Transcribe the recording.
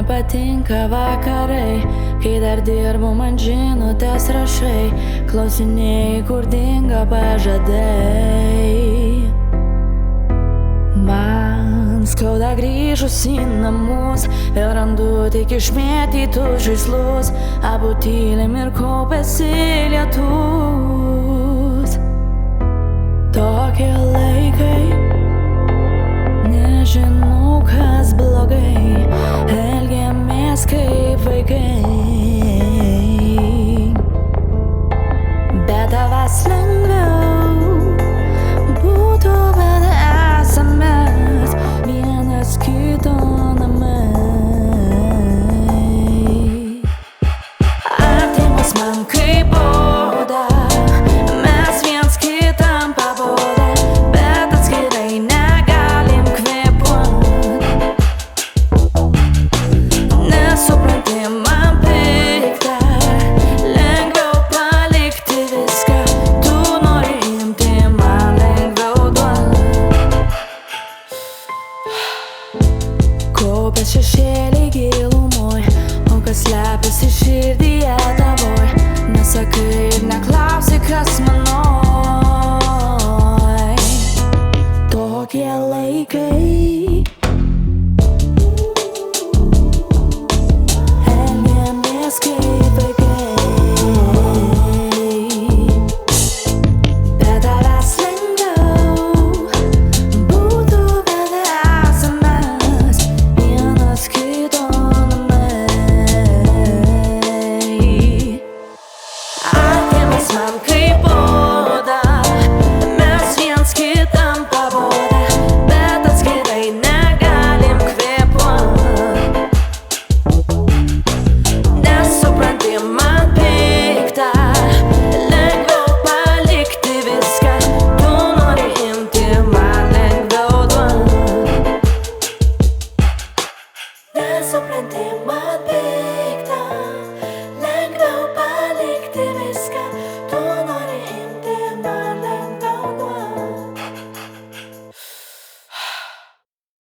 nepatinka vakarai, kai dar dirbu man žinutės rašai, klausinėjai, kur dingo pažadai. Man skauda grįžus į namus, vėl randu tik išmėtytus žaislus, abu tylim ir kaupiasi lietus. Tokie laikai, nežinau kas blogai, elgiamės kaip vaikai, bet tavęs lengviau būtų, bet esame vienas kito namai. Artimas man kaip oda, mes viens kitam pabodę, bet atskirai negalim kvėpuot. Nesupranti, man pikta, lengviau palikti viską, tu nori imti, man lengviau duot. Kaupės šešėliai gilumoj, o kas slepiasi širdį